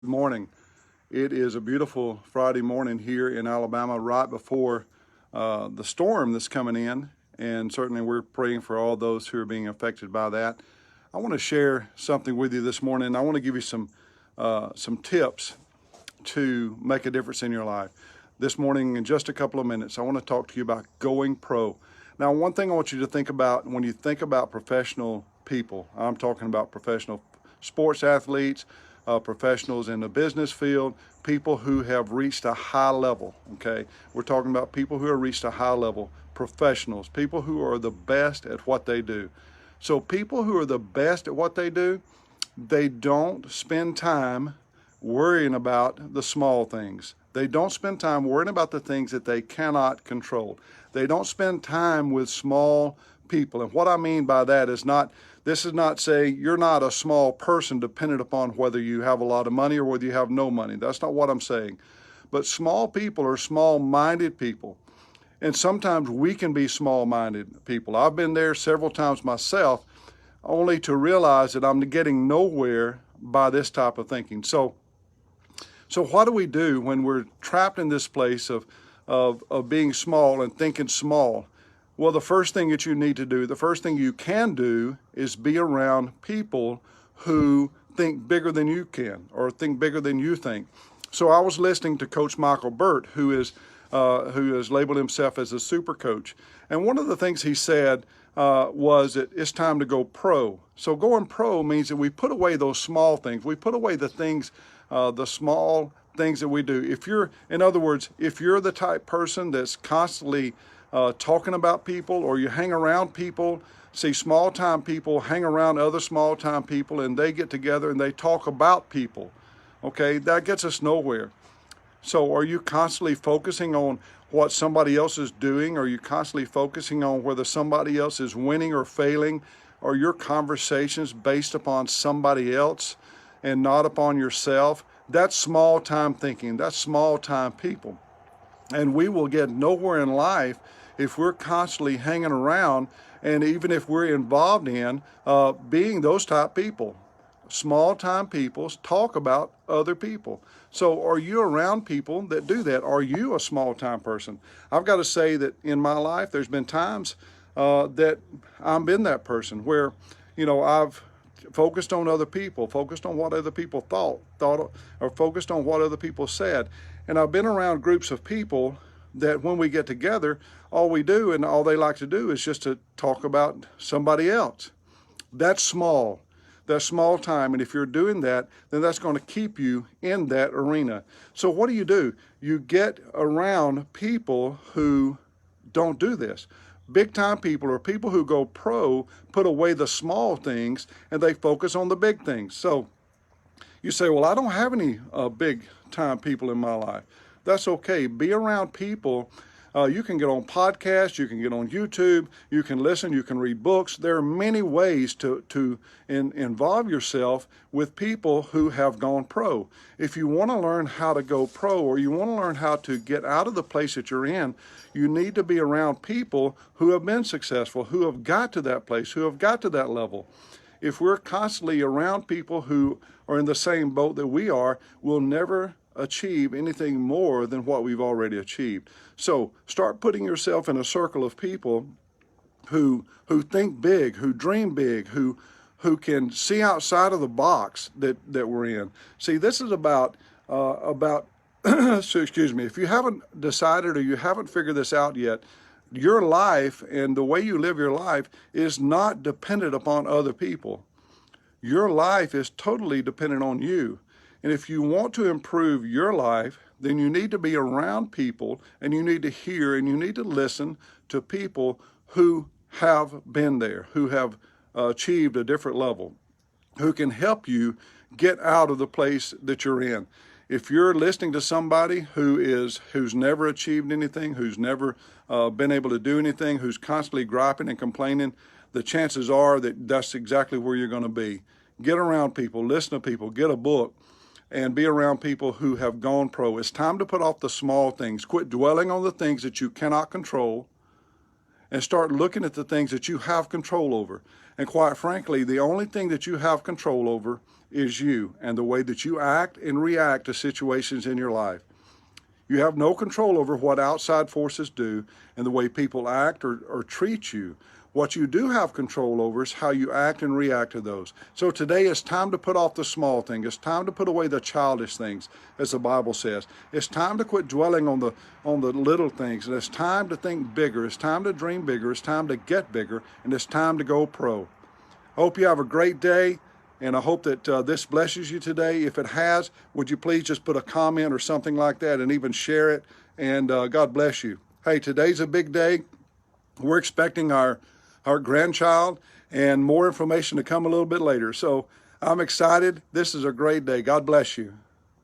Good morning. It is a beautiful Friday morning here in Alabama, right before the storm that's coming in, and certainly we're praying for all those who are being affected by that. I want to share something with you this morning. I want to give you some tips to make a difference in your life. This morning, in just a couple of minutes, I want to talk to you about going pro. Now, one thing I want you to think about when you think about professional people, I'm talking about professional sports athletes, professionals in the business field, people who have reached a high level, okay? We're talking about people who have reached a high level, professionals, people who are the best at what they do. So people who are the best at what they don't spend time worrying about the small things. They don't spend time worrying about the things that they cannot control. They don't spend time with small people. And what I mean by that is this is not saying you're not a small person dependent upon whether you have a lot of money or whether you have no money. That's not what I'm saying. But small people are small-minded people. And sometimes we can be small-minded people. I've been there several times myself, only to realize that I'm getting nowhere by this type of thinking. So what do we do when we're trapped in this place of being small and thinking small? Well, the first thing that you need to do, the first thing you can do is be around people who think bigger than you can or think bigger than you think. So I was listening to Coach Michael Burt, who has labeled himself as a super coach. And one of the things he said was that it's time to go pro. So going pro means that we put away those small things. We put away the things, the small things that we do. In other words, if you're the type person that's constantly talking about people, or you hang around people, see small time people hang around other small time people and they get together and they talk about people, okay, that gets us nowhere. So are you constantly focusing on what somebody else is doing? Are you constantly focusing on whether somebody else is winning or failing? Are your conversations based upon somebody else and not upon yourself? That's small time thinking. That's small time people. And we will get nowhere in life if we're constantly hanging around, and even if we're involved in being those type people. Small time people talk about other people. So are you around people that do that? Are you a small time person? I've got to say that in my life, there's been times that I've been that person where, I've focused on other people, focused on what other people thought, or focused on what other people said. And I've been around groups of people that when we get together, all we do and all they like to do is just to talk about somebody else. That's small. That's small time. And if you're doing that, then that's going to keep you in that arena. So what do? You get around people who don't do this. Big time people or people who go pro put away the small things and they focus on the big things. So you say, well, I don't have any big time people in my life. That's okay. Be around people. You can get on podcasts, you can get on YouTube, you can listen, you can read books. There are many ways to involve yourself with people who have gone pro. If you want to learn how to go pro, or you want to learn how to get out of the place that you're in, you need to be around people who have been successful, who have got to that place, who have got to that level. If we're constantly around people who are in the same boat that we are, we'll never achieve anything more than what we've already achieved. So start putting yourself in a circle of people who think big, who dream big, who can see outside of the box that we're in. See, this is about so excuse me, if you haven't decided or you haven't figured this out yet, your life and the way you live your life is not dependent upon other people. Your life is totally dependent on you. And if you want to improve your life, then you need to be around people and you need to hear and you need to listen to people who have been there, who have achieved a different level, who can help you get out of the place that you're in. If you're listening to somebody who's never achieved anything, who's never been able to do anything, who's constantly griping and complaining, the chances are that that's exactly where you're going to be. Get around people, listen to people, get a book, and be around people who have gone pro. It's time to put off the small things. Quit dwelling on the things that you cannot control and start looking at the things that you have control over. And quite frankly, the only thing that you have control over is you and the way that you act and react to situations in your life. You have no control over what outside forces do and the way people act or treat you. What you do have control over is how you act and react to those. So today it's time to put off the small thing. It's time to put away the childish things, as the Bible says. It's time to quit dwelling on the little things. And it's time to think bigger. It's time to dream bigger. It's time to get bigger. And it's time to go pro. I hope you have a great day. And I hope that this blesses you today. If it has, would you please just put a comment or something like that and even share it? And God bless you. Hey, today's a big day. We're expecting our grandchild, and more information to come a little bit later. So I'm excited. This is a great day. God bless you.